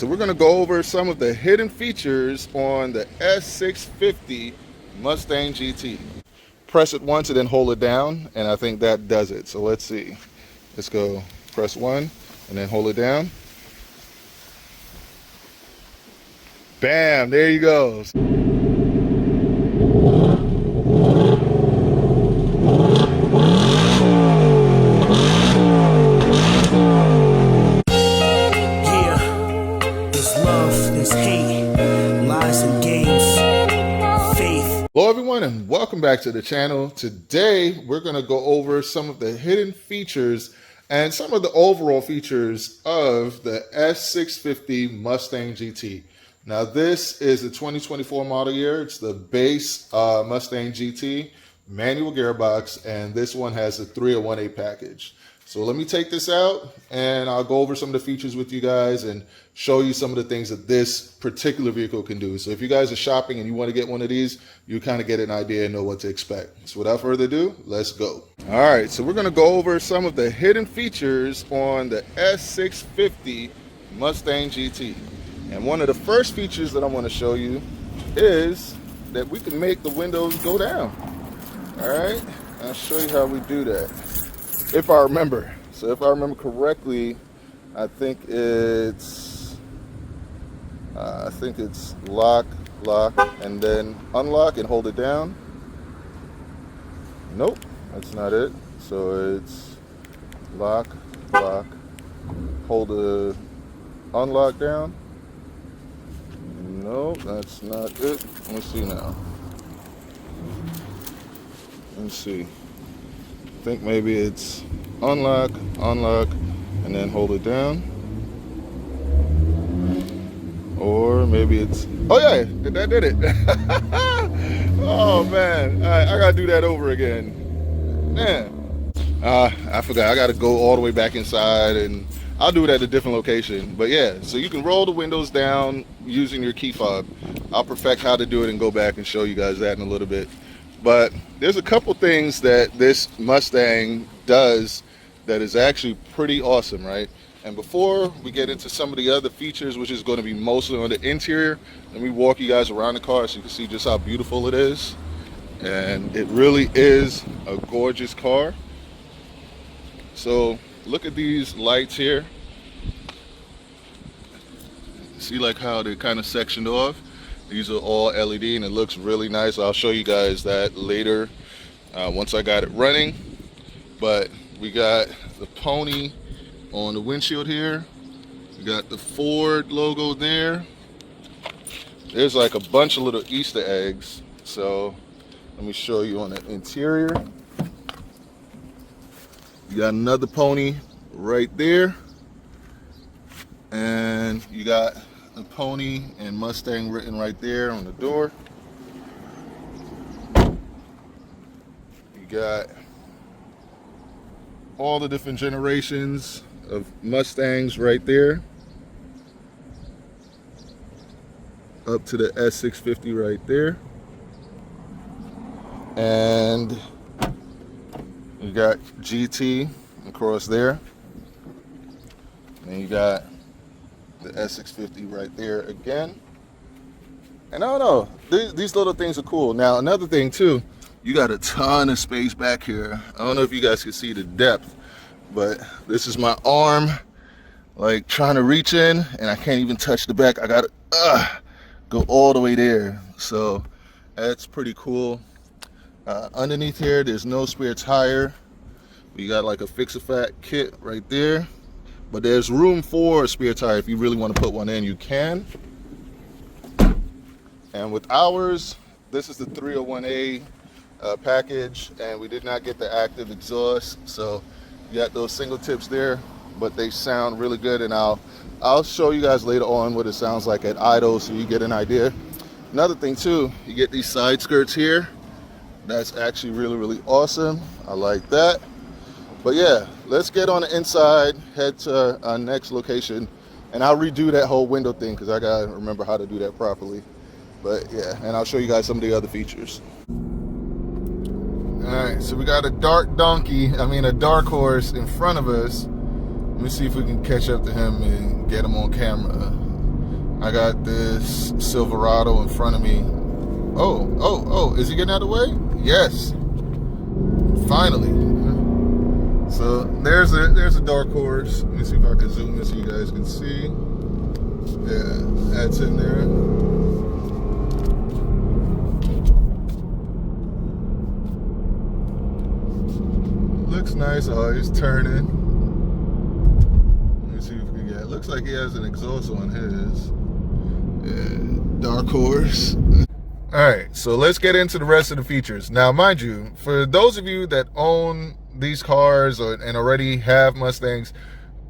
So we're going to go over some of the hidden features on the S650 Mustang GT. Press it once and then hold it down, and I think that does it. So let's see. Let's go press 1 and then hold it down. Bam, there you go. Hello everyone and welcome back to the channel. Today we're going to go over some of the hidden features and some of the overall features of the S650 Mustang GT. Now this is a 2024 model year. It's the base Mustang GT manual gearbox, and this one has a 301A package. So let me take this out and I'll go over some of the features with you guys and show you some of the things that this particular vehicle can do. So if you guys are shopping and you want to get one of these, you kind of get an idea and know what to expect. So without further ado, let's go. All right, so we're going to go over some of the hidden features on the S650 Mustang GT. And one of the first features that I want to show you is that we can make the windows go down. All right, I'll show you how we do that. If I remember. So if I remember correctly, I think it's lock, and then unlock and hold it down. Nope, that's not it. So it's lock, hold the unlock down. Nope, that's not it. Let me see now. Let me see. I think maybe it's unlock, and then hold it down. Or maybe it's, oh yeah, that did it. Oh man, I gotta do that over again. Man, I forgot, I gotta go all the way back inside, and I'll do it at a different location. But yeah, so you can roll the windows down using your key fob. I'll perfect how to do it and go back and show you guys that in a little bit. But there's a couple things that this Mustang does that is actually pretty awesome, right? And before we get into some of the other features, which is going to be mostly on the interior, let me walk you guys around the car so you can see just how beautiful it is. And it really is a gorgeous car. So look at these lights here. See like how they're kind of sectioned off? These are all LED and it looks really nice. I'll show you guys that later once I got it running. But we got the pony on the windshield here. We got the Ford logo there. There's like a bunch of little Easter eggs. So let me show you on the interior. You got another pony right there. And you got the pony and Mustang written right there on the door. You got all the different generations of Mustangs right there. Up to the S650 right there. And you got GT across there. And you got the S650 right there again. And I don't know, these little things are cool. Now another thing too, you got a ton of space back here. I don't know if you guys can see the depth, but this is my arm like trying to reach in and I can't even touch the back. I gotta go all the way there. So that's pretty cool. Underneath here there's no spare tire. We got like a fix-a-fat kit right there. But there's room for a spare tire. If you really want to put one in, you can. And with ours, this is the 301A package, and we did not get the active exhaust. So you got those single tips there, but they sound really good. And I'll show you guys later on what it sounds like at idle so you get an idea. Another thing too, you get these side skirts here. That's actually really, really awesome. I like that. But yeah, let's get on the inside, head to our next location, and I'll redo that whole window thing because I gotta remember how to do that properly. But yeah, and I'll show you guys some of the other features. All right, so we got a dark horse in front of us. Let me see if we can catch up to him and get him on camera. I got this Silverado in front of me. Oh, is he getting out of the way? Yes, finally. So there's a dark horse. Let me see if I can zoom in so you guys can see. Yeah, that's in there. Looks nice. Oh, he's turning. Let me see if we can get. Looks like he has an exhaust on his. Yeah, dark horse. All right, so let's get into the rest of the features. Now, mind you, for those of you that own these cars and already have Mustangs,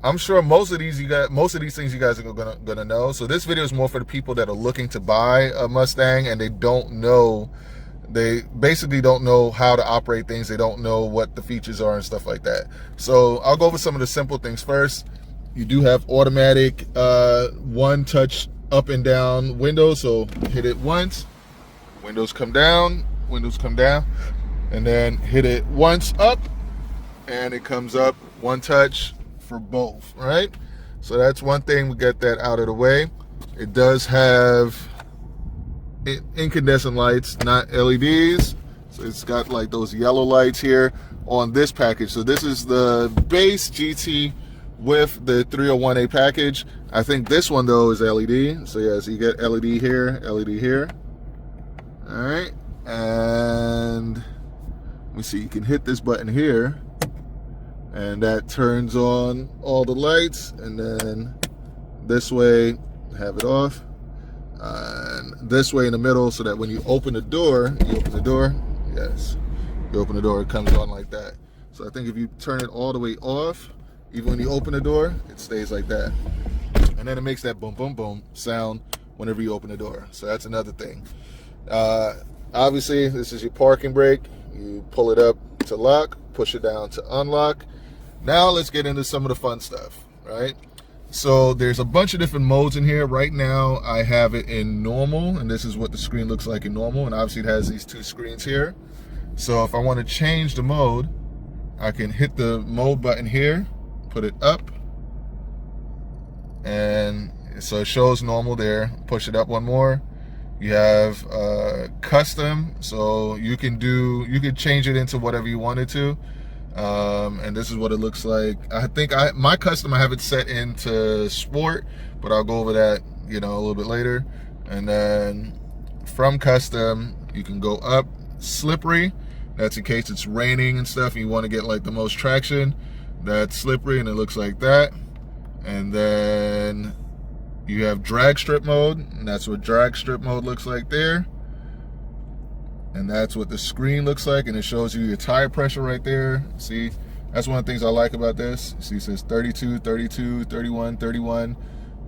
I'm sure most of these things you guys are gonna know. So this video is more for the people that are looking to buy a Mustang and they basically don't know how to operate things. They don't know what the features are and stuff like that. So I'll go over some of the simple things first. You do have automatic one touch up and down windows. So hit it once, windows come down, and then hit it once up, and it comes up one touch for both, right? So that's one thing, we get that out of the way. It does have incandescent lights, not LEDs. So it's got like those yellow lights here on this package. So this is the base GT with the 301A package. I think this one though is LED. So yeah, so you get LED here, LED here. All right, and let me see, you can hit this button here and that turns on all the lights, and then this way have it off, and this way in the middle, so that when you open the door, yes, you open the door, it comes on like that. So I think if you turn it all the way off, even when you open the door, it stays like that, and then it makes that boom boom boom sound whenever you open the door. So that's another thing. Obviously this is your parking brake. You pull it up to lock, push it down to unlock. Now let's get into some of the fun stuff, right? So there's a bunch of different modes in here. Right now I have it in normal, and this is what the screen looks like in normal, and obviously it has these two screens here. So if I want to change the mode, I can hit the mode button here, put it up, and so it shows normal there. Push it up one more. You have custom, so you can change it into whatever you wanted to, and this is what it looks like. I think my custom, I have it set into sport, but I'll go over that a little bit later. And then from custom, you can go up slippery. That's in case it's raining and stuff and you want to get like the most traction. That's slippery, and it looks like that. And then you have drag strip mode, and that's what drag strip mode looks like there. And that's what the screen looks like, and it shows you your tire pressure right there. See, that's one of the things I like about this. See, it says 32, 32, 31, 31.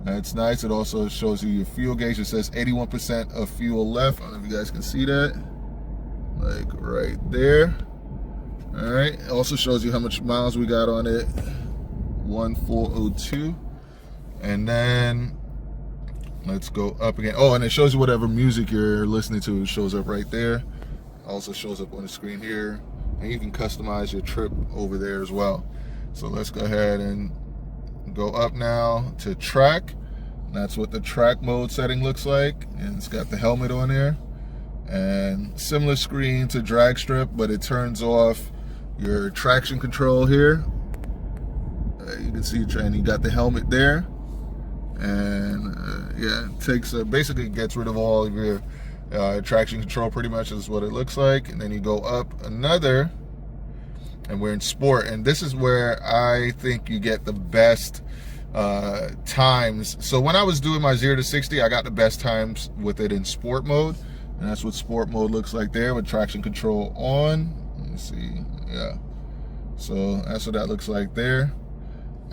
That's nice. It also shows you your fuel gauge. It says 81% of fuel left. I don't know if you guys can see that, like right there. All right, it also shows you how much miles we got on it, 1402. And then let's go up again. Oh, and it shows you whatever music you're listening to. It shows up right there. Also shows up on the screen here, and you can customize your trip over there as well. So let's go ahead and go up now to track. That's what the track mode setting looks like, and it's got the helmet on there, and similar screen to drag strip, but it turns off your traction control here. You can see you got the helmet there. And yeah, it takes basically gets rid of all of your traction control, pretty much is what it looks like. And then you go up another, and we're in sport, and this is where I think you get the best times. So when I was doing my 0 to 60, I got the best times with it in sport mode, and that's what sport mode looks like there with traction control on. Let me see, yeah, so that's what that looks like there.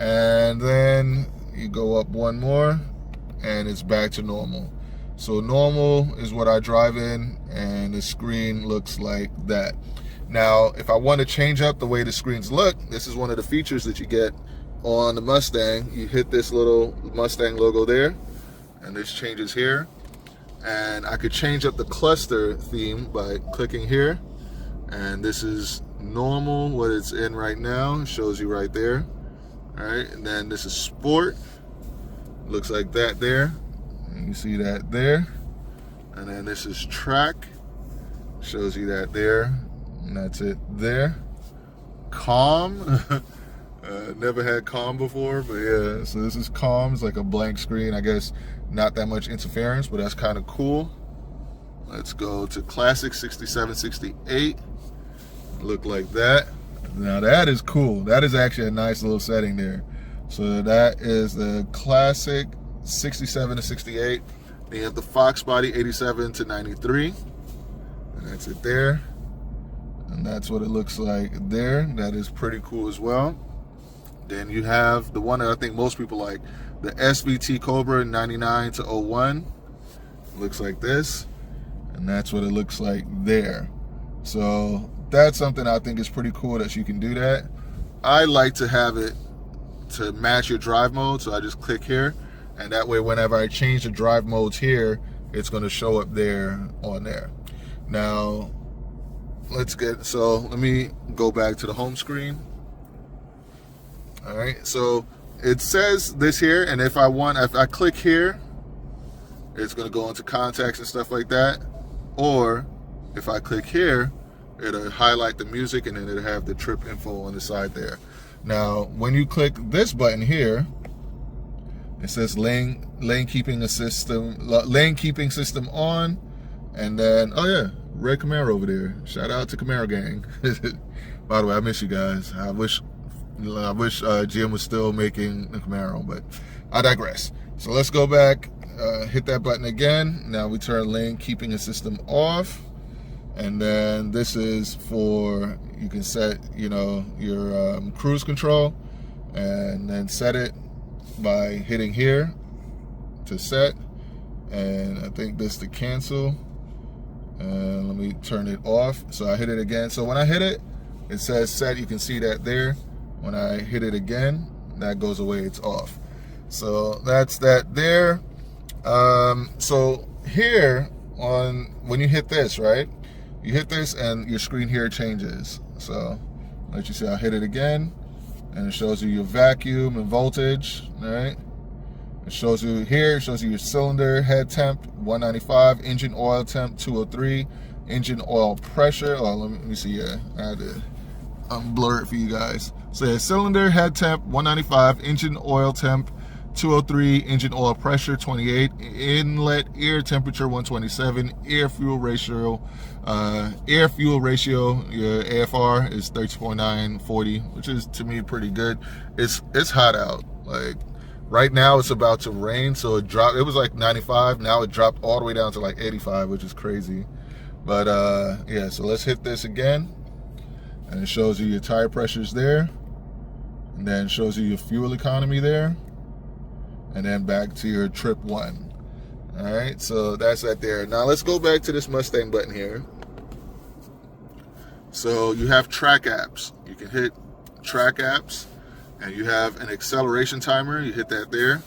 And then you go up one more, and it's back to normal. So normal is what I drive in, and the screen looks like that. Now, if I want to change up the way the screens look, this is one of the features that you get on the Mustang. You hit this little Mustang logo there, and this changes here. And I could change up the cluster theme by clicking here. And this is normal, what it's in right now. It shows you right there. All right, and then this is sport. Looks like that there. You see that there. And then this is track. Shows you that there. And that's it there. Calm. Never had calm before, but yeah, so this is calm. It's like a blank screen. I guess not that much interference, but that's kind of cool. Let's go to classic 6768. Look like that. Now that is cool. That is actually a nice little setting there. So that is the classic 67 to 68. Then you have the Fox body 87 to 93. And that's it there. And that's what it looks like there. That is pretty cool as well. Then you have the one that I think most people like, the SVT Cobra 99 to 01. Looks like this. And that's what it looks like there. So that's something I think is pretty cool that you can do that. I like to have it to match your drive mode. So I just click here. And that way, whenever I change the drive modes here, it's going to show up there on there. Now, let me go back to the home screen. All right, so it says this here, and if I click here, it's going to go into contacts and stuff like that. Or if I click here, it'll highlight the music, and then it'll have the trip info on the side there. Now, when you click this button here, it says lane keeping system on, and then oh yeah, Red Camaro over there. Shout out to Camaro gang. By the way, I miss you guys. I wish GM was still making the Camaro, but I digress. So let's go back, hit that button again. Now we turn lane keeping system off, and then this is for, you can set, your cruise control, and then set it by hitting here to set, and I think this to cancel, and let me turn it off. So I hit it again. So when I hit it, it says set. You can see that there. When I hit it again, that goes away, it's off. So that's that there. So here when you hit this, right, you hit this and your screen here changes. So let you see, I'll hit it again, and it shows you your vacuum and voltage. All right, it shows you here, it shows you your cylinder head temp 195, engine oil temp 203, engine oil pressure. Oh, let me see. Yeah, I had to unblur it for you guys. So yeah, cylinder head temp 195, engine oil temp 203, engine oil pressure 28, inlet air temperature 127, air fuel ratio, your AFR is 30.940, which is to me pretty good. It's hot out. Like right now it's about to rain, so it was like 95, now it dropped all the way down to like 85, which is crazy. But yeah, so let's hit this again, and it shows you your tire pressures there, and then shows you your fuel economy there, and then back to your trip 1. All right, so that's that there. Now let's go back to this Mustang button here. So you have track apps. You can hit track apps, and you have an acceleration timer. You hit that there,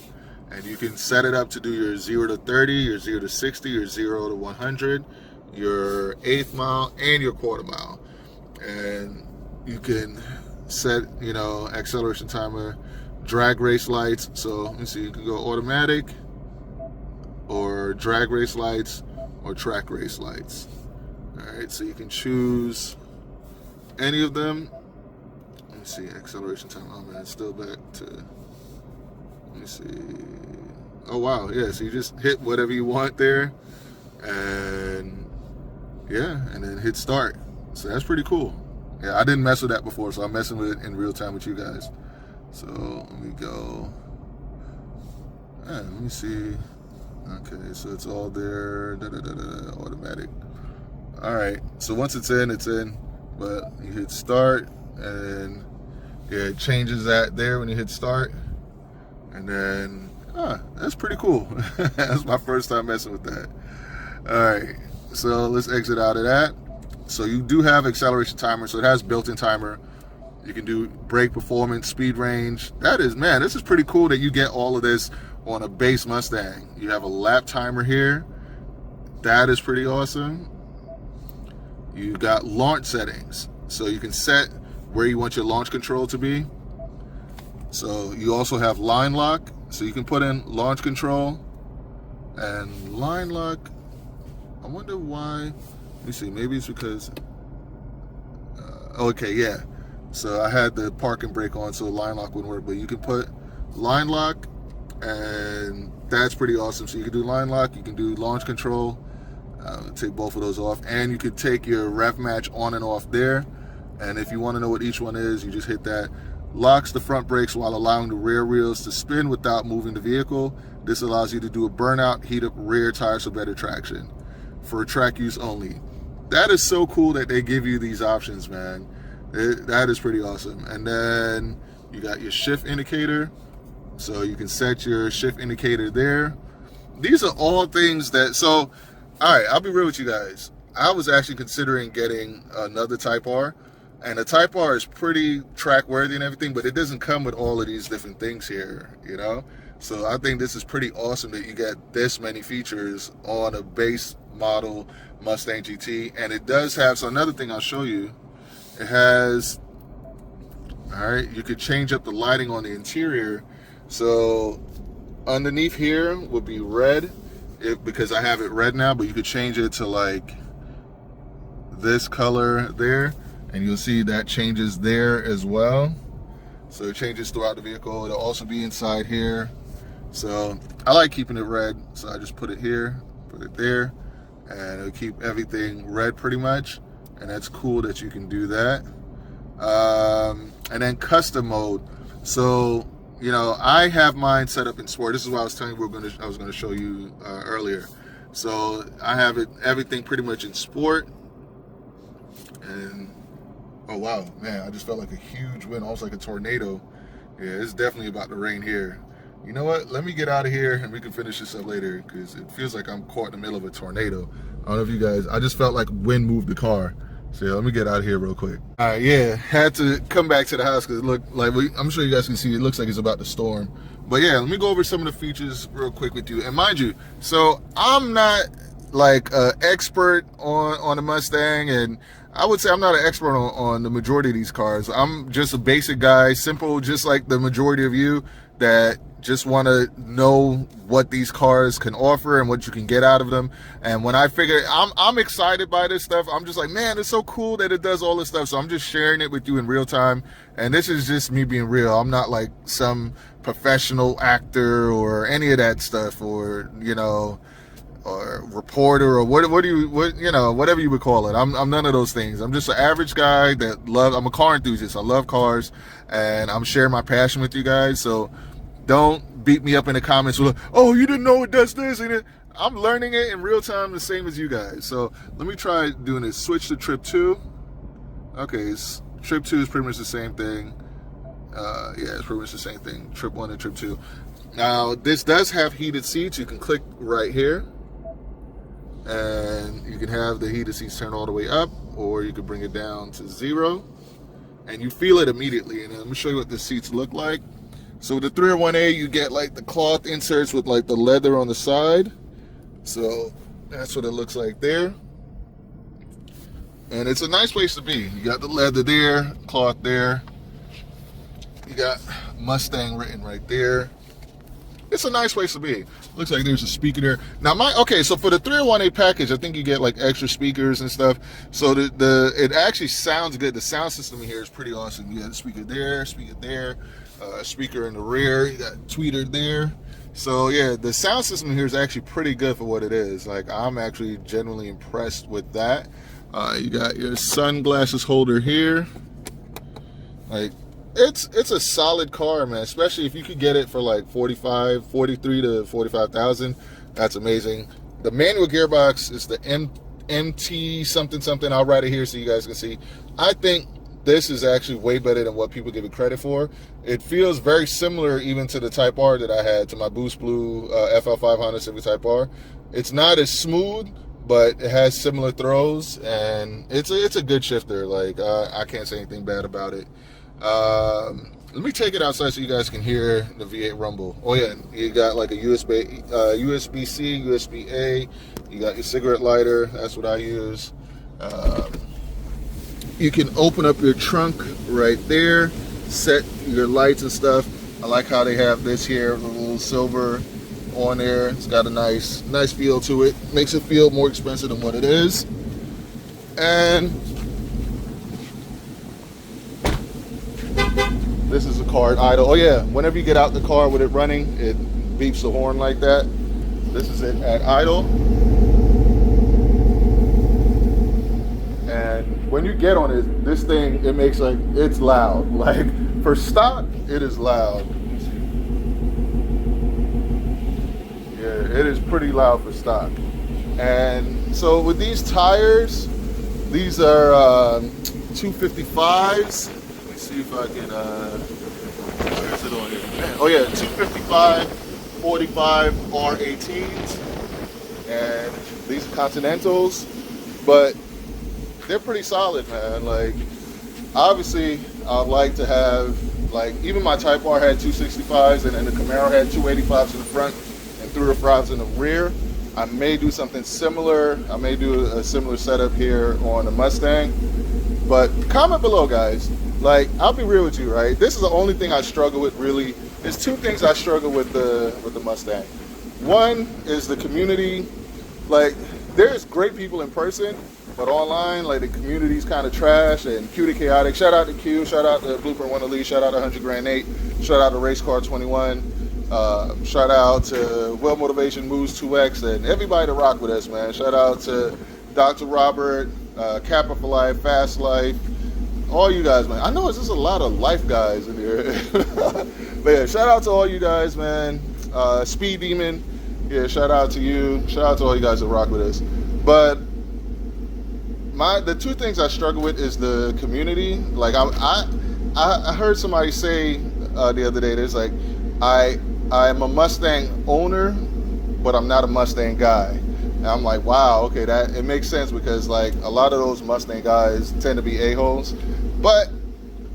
and you can set it up to do your 0 to 30, your 0 to 60, your 0 to 100, your 1/8 mile, and your 1/4 mile. And you can set, acceleration timer, drag race lights. So let me see, you can go automatic, or drag race lights, or track race lights. All right, so you can choose any of them. Let me see, acceleration time. Oh man, it's still back to, let me see. Oh wow, yeah, so you just hit whatever you want there, and yeah, and then hit start. So that's pretty cool. Yeah, I didn't mess with that before, so I'm messing with it in real time with you guys. So let me go, let me see. Okay, so it's all there, automatic. All right, so once it's in, but you hit start, and yeah, it changes that there when you hit start, and then, that's pretty cool. That's my first time messing with that. All right, so let's exit out of that. So you do have acceleration timer, so it has built-in timer. You can do brake performance, speed range. This is pretty cool that you get all of this on a base Mustang. You have a lap timer here. That is pretty awesome. You got launch settings, so you can set where you want your launch control to be. So you also have line lock, so you can put in launch control, And line lock, I wonder why. Let me see, maybe it's because, okay, yeah. So I had the parking brake on so line lock wouldn't work, but you can put line lock, and that's pretty awesome. So you can do line lock, you can do launch control, take both of those off, and you could take your rev match on and off there. And if you want to know what each one is, you just hit that. Locks the front brakes while allowing the rear wheels to spin without moving the vehicle. This allows you to do a burnout, heat up rear tires for better traction. For track use only. That is so cool that they give you these options, man. That is pretty awesome. And then you got your shift indicator. So you can set your shift indicator there. These are all things that, so, all right, I'll be real with you guys. I was actually considering getting another Type R. And the Type R is pretty track worthy and everything, but it doesn't come with all of these different things here, you know? So I think this is pretty awesome that you get this many features on a base model Mustang GT. And it does have, so another thing I'll show you, it has, all right, you could change up the lighting on the interior. So underneath here would be red, because I have it red now, but you could change it to like this color there. And you'll see that changes there as well. So it changes throughout the vehicle. It'll also be inside here. So I like keeping it red. So I just put it here, put it there, and it'll keep everything red pretty much. And that's cool that you can do that. And then custom mode. So, you know, I have mine set up in sport. This is what I was telling you I was gonna show you earlier. So I have everything pretty much in sport. And oh wow, man, I just felt like a huge wind, almost like a tornado. Yeah, it's definitely about to rain here. You know what? Let me get out of here and we can finish this up later because it feels like I'm caught in the middle of a tornado. I don't know if you guys, I just felt like wind moved the car. So yeah, let me get out of here real quick. All right, yeah, had to come back to the house because it looked like, I'm sure you guys can see, it looks like it's about to storm. But yeah, let me go over some of the features real quick with you. And mind you, so I'm not like an expert on the Mustang, and I would say I'm not an expert on the majority of these cars. I'm just a basic guy, simple, just like the majority of you that just want to know what these cars can offer and what you can get out of them. And when I figure, I'm excited by this stuff. I'm just like, man, it's so cool that it does all this stuff. So I'm just sharing it with you in real time. And this is just me being real. I'm not like some professional actor or any of that stuff, or, you know, or reporter, or whatever you would call it. I'm none of those things. I'm just an average guy that I'm a car enthusiast. I love cars, and I'm sharing my passion with you guys. So don't beat me up in the comments with, oh, you didn't know it does this. And I'm learning it in real time, the same as you guys. So let me try doing this. Switch to trip 2. Okay, trip 2 is pretty much the same thing. Yeah, it's pretty much the same thing. Trip 1 and trip 2. Now, this does have heated seats. You can click right here, and you can have the heated seats turned all the way up, or you can bring it down to 0, and you feel it immediately. And let me show you what the seats look like. So with the 301A, you get like the cloth inserts with like the leather on the side. So that's what it looks like there. And it's a nice place to be. You got the leather there, cloth there. You got Mustang written right there. It's a nice place to be. Looks like there's a speaker there. Now, okay, so for the 301A package, I think you get like extra speakers and stuff. So it actually sounds good. The sound system in here is pretty awesome. You got a speaker there, speaker in the rear. You got tweeter there. So yeah, the sound system here is actually pretty good for what it is. Like, I'm actually genuinely impressed with that. You got your sunglasses holder here. Like, it's a solid car, man, especially if you could get it for like 43 to 45,000. That's amazing. The manual gearbox is the MT something. I'll write it here so you guys can see. I think this is actually way better than what people give it credit for. It feels very similar even to the Type R that I had, to my Boost Blue FL500 Civic Type R. It's not as smooth, but it has similar throws, and it's a good shifter. Like, I can't say anything bad about it. Let me take it outside so you guys can hear the V8 rumble. Oh yeah, you got like a USB-C, USB-A. You got your cigarette lighter. That's what I use. You can open up your trunk right there, set your lights and stuff. I like how they have this here, the little silver on there. It's got a nice feel to it. Makes it feel more expensive than what it is. And this is the car at idle. Oh yeah, whenever you get out the car with it running, it beeps the horn like that. This is it at idle. And when you get on it, this thing, it makes like, it's loud. Like for stock, it is loud. Yeah, it is pretty loud for stock. And so with these tires, these are 255s. Let me see if I can, where's it on here? Oh yeah, 255, 45 R18s. And these are Continentals, but they're pretty solid, man. Like, obviously, I'd like to have, like, even my Type R had 265s, and then the Camaro had 285s in the front and 305s in the rear. I may do something similar. I may do a similar setup here on the Mustang. But comment below, guys. Like, I'll be real with you, right? This is the only thing I struggle with, really. There's two things I struggle with the Mustang. One is the community. Like, there's great people in person, but online, like, the community's kind of trash and cute and chaotic. Shout out to Q, shout out to Blueprint 1 Elite, shout out to 100 Grand Nate, shout out to Race Car 21, shout out to Well Motivation Moves 2X, and everybody that rock with us, man. Shout out to Dr. Robert, Kappa for Life, Fast Life, all you guys, man. I know it's just a lot of life guys in here. But yeah, shout out to all you guys, man. Speed Demon, yeah, shout out to you. Shout out to all you guys that rock with us. But the two things I struggle with is the community. Like, I heard somebody say the other day, there's like, I'm a Mustang owner, but I'm not a Mustang guy. And I'm like, wow, okay, that it makes sense, because like a lot of those Mustang guys tend to be a-holes. But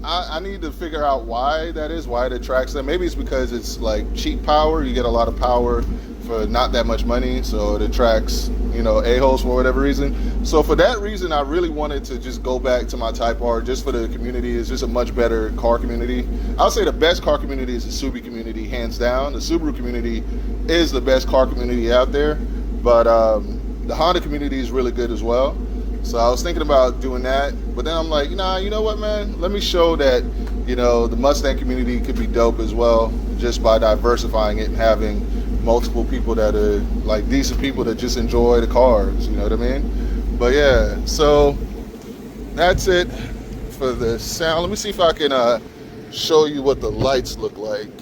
I need to figure out why that is, why it attracts them. Maybe it's because it's like cheap power. You get a lot of power for not that much money, so it attracts, you know, a-holes for whatever reason. So for that reason, I really wanted to just go back to my Type R, just for the community. It's just a much better car community. I would say the best car community is the Subaru community, hands down. The Subaru community is the best car community out there, but the Honda community is really good as well. So I was thinking about doing that, but then I'm like, nah, you know what, man? Let me show that, you know, the Mustang community could be dope as well, just by diversifying it and having multiple people that are like decent people that just enjoy the cars, you know what I mean? But yeah, so that's it for the sound. Let me see if I can show you what the lights look like.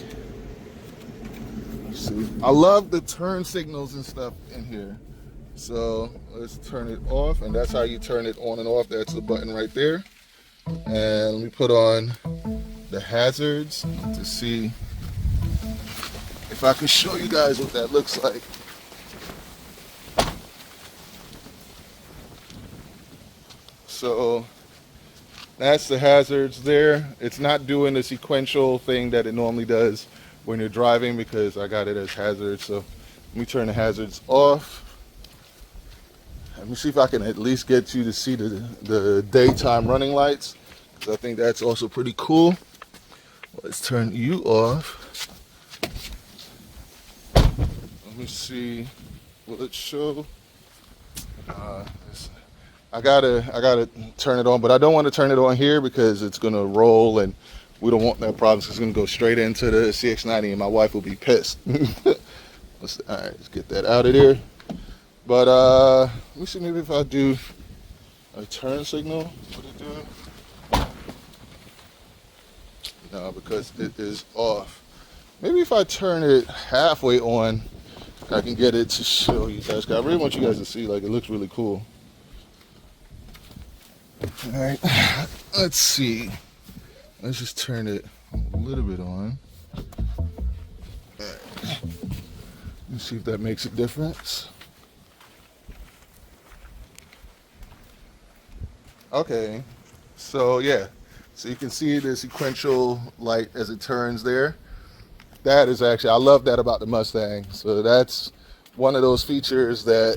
Let's see. I love the turn signals and stuff in here. So let's turn it off, and that's how you turn it on and off. That's the button right there. And let me put on the hazards to see if I can show you guys what that looks like. So that's the hazards there. It's not doing the sequential thing that it normally does when you're driving, because I got it as hazards. So let me turn the hazards off. Let me see if I can at least get you to see the daytime running lights, because I think that's also pretty cool. Let's turn you off. Let me see. Will it show? I gotta turn it on, but I don't want to turn it on here because it's gonna roll, and we don't want that problem. So it's gonna go straight into the CX-90, and my wife will be pissed. All right, let's get that out of there. But let me see, maybe if I do a turn signal, would it do? No, because it is off. Maybe if I turn it halfway on, I can get it to show you guys. I really want you guys to see, like, it looks really cool. All right, let's see. Let's just turn it a little bit on. All right. Let's see if that makes a difference. Okay, so yeah, so you can see the sequential light as it turns there. That is actually, I love that about the Mustang. So that's one of those features that,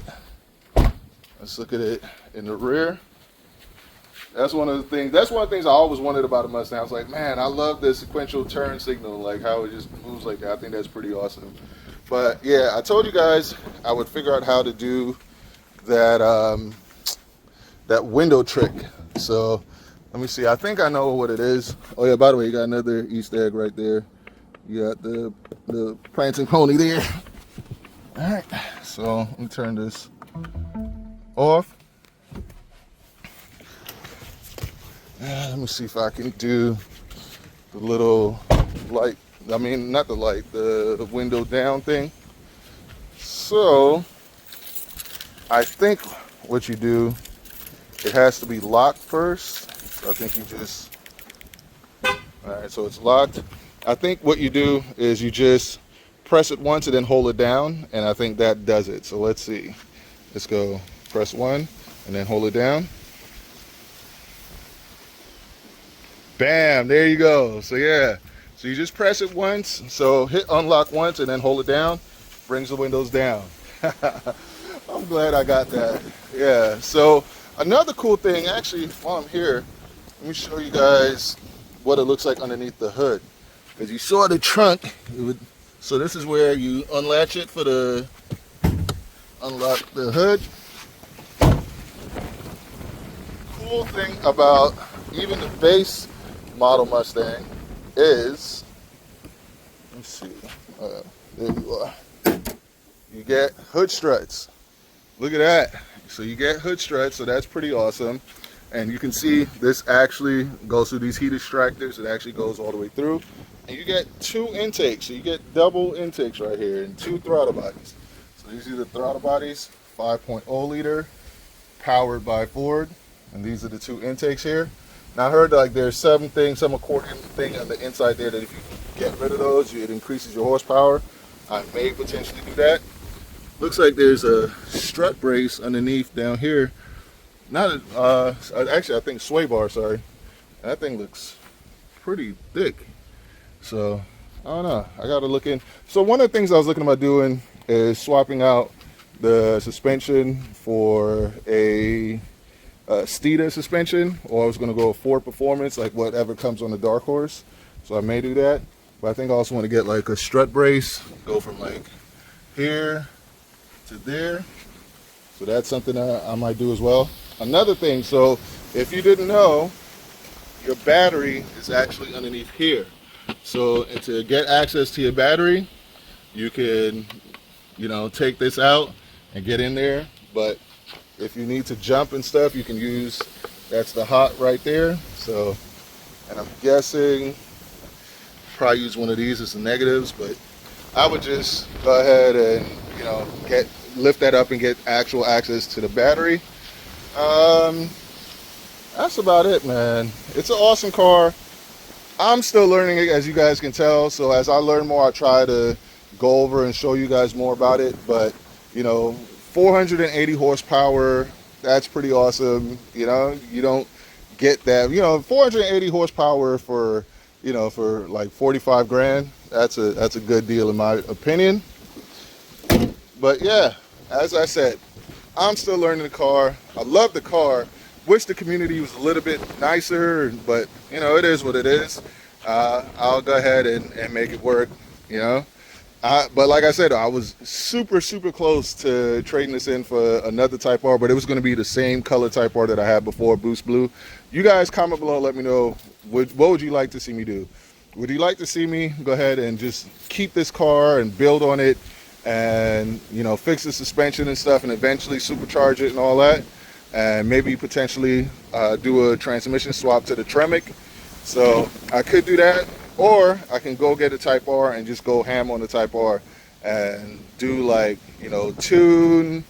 let's look at it in the rear. That's one of the things I always wanted about a Mustang. I was like, man, I love the sequential turn signal, like how it just moves like that. I think that's pretty awesome. But yeah, I told you guys I would figure out how to do that that window trick. So let me see. I think I know what it is. Oh yeah, by the way, you got another Easter egg right there. You got the prancing pony there. All right. So let me turn this off. Let me see if I can do the little light. I mean, not the light, the window down thing. So I think what you do, it has to be locked first. So I think you just, all right, so it's locked. I think what you do is you just press it once and then hold it down, and I think that does it. So let's see. Let's go press one and then hold it down. Bam, there you go. So yeah, so you just press it once. So hit unlock once and then hold it down, brings the windows down. I'm glad I got that. Yeah, so another cool thing, actually, while I'm here, let me show you guys what it looks like underneath the hood. Because you saw the trunk, so this is where you unlatch it for the, unlock the hood. Cool thing about even the base model Mustang is, let's see, there you are. You get hood struts. Look at that. So you get hood struts, so that's pretty awesome. And you can see this actually goes through these heat extractors. It actually goes all the way through. And you get two intakes. So you get double intakes right here and two throttle bodies. So these are the throttle bodies, 5.0 liter, powered by Ford. And these are the two intakes here. Now I heard like there's some accordion thing on the inside there that if you get rid of those, it increases your horsepower. I may potentially do that. Looks like there's a strut brace underneath down here. Not actually, I think sway bar, sorry. That thing looks pretty thick. So I don't know, I gotta look in. So one of the things I was looking about doing is swapping out the suspension for a Steeda suspension, or I was gonna go with Ford Performance, like whatever comes on the Dark Horse. So I may do that, but I think I also want to get like a strut brace, go from like here to there. So that's something I might do as well. Another thing, so if you didn't know, your battery is actually underneath here. So to get access to your battery, you can, you know, take this out and get in there. But if you need to jump and stuff, you can use, that's the hot right there. So, and I'm guessing probably use one of these as the negatives, but I would just go ahead and, you know, lift that up and get actual access to the battery. That's about it, man. It's an awesome car. I'm still learning it, as you guys can tell. So as I learn more, I try to go over and show you guys more about it. But, you know, 480 horsepower, that's pretty awesome. You know, you don't get that, you know, 480 horsepower for, you know, for like 45 grand. That's a good deal in my opinion. But yeah, as I said, I'm still learning the car. I love the car. Wish the community was a little bit nicer, but you know, it is what it is. I'll go ahead and make it work, you know. But like I said, I was super close to trading this in for another Type R, but it was going to be the same color Type R that I had before, Boost Blue. You guys comment below, let me know, what would you like to see me do? Would you like to see me go ahead and just keep this car and build on it and, you know, fix the suspension and stuff and eventually supercharge it and all that? And maybe potentially do a transmission swap to the Tremec. So I could do that, or I can go get a Type R and just go ham on the Type R and do, like, you know, tune,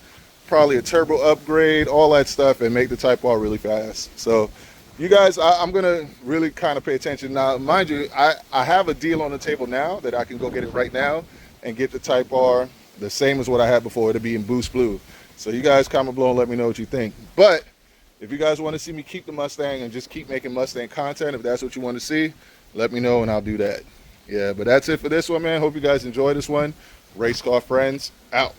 probably a turbo upgrade, all that stuff, and make the Type R really fast. So you guys, I'm gonna really kind of pay attention. Now, mind you, I have a deal on the table now that I can go get it right now and get the Type R the same as what I had before. It'll be in Boost Blue. So you guys comment below and let me know what you think. But if you guys want to see me keep the Mustang and just keep making Mustang content, if that's what you want to see, let me know and I'll do that. Yeah, but that's it for this one, man. Hope you guys enjoy this one. Race car friends, out.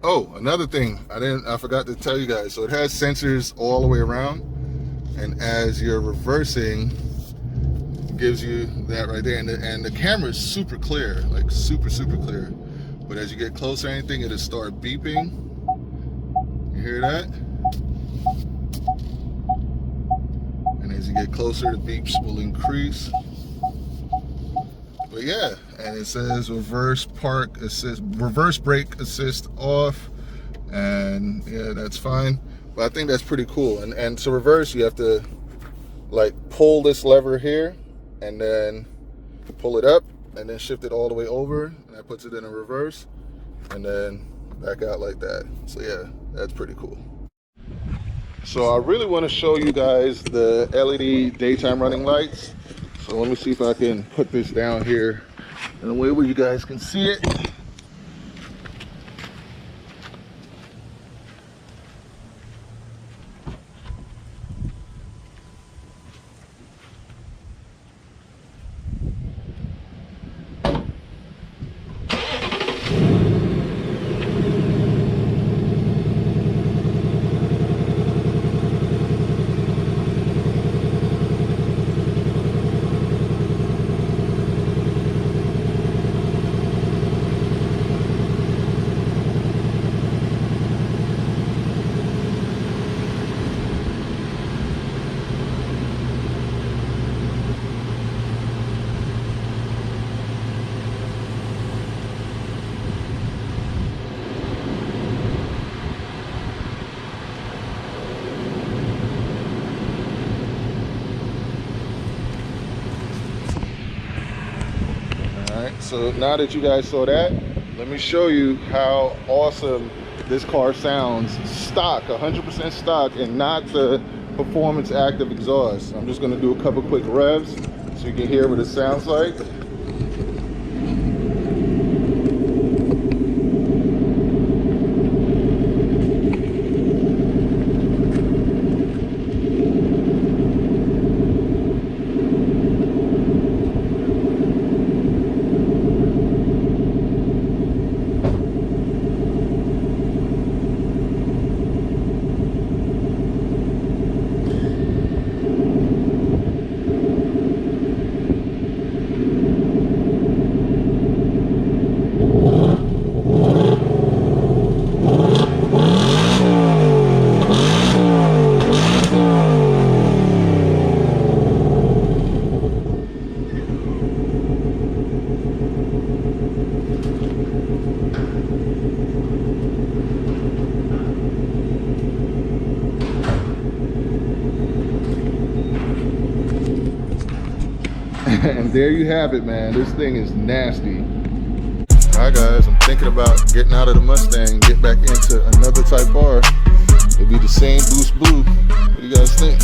Oh, another thing I forgot to tell you guys. So it has sensors all the way around, and as you're reversing, gives you that right there, and the camera is super clear, like super clear. But as you get closer, anything, it'll start beeping. You hear that? And as you get closer, the beeps will increase. But yeah, and it says reverse park assist, reverse brake assist off, and yeah, that's fine. But I think that's pretty cool. And to reverse, you have to like pull this lever here, and then pull it up, and then shift it all the way over, and that puts it in a reverse, and then back out like that. So yeah, that's pretty cool. So I really want to show you guys the LED daytime running lights. So let me see if I can put this down here in a way where you guys can see it. So now that you guys saw that, let me show you how awesome this car sounds stock, 100% stock, and not the performance active exhaust. I'm just going to do a couple quick revs so you can hear what it sounds like. And there you have it, man. This thing is nasty. Alright guys, I'm thinking about getting out of the Mustang and get back into another type car. It'll be the same boost blue. What do you guys think?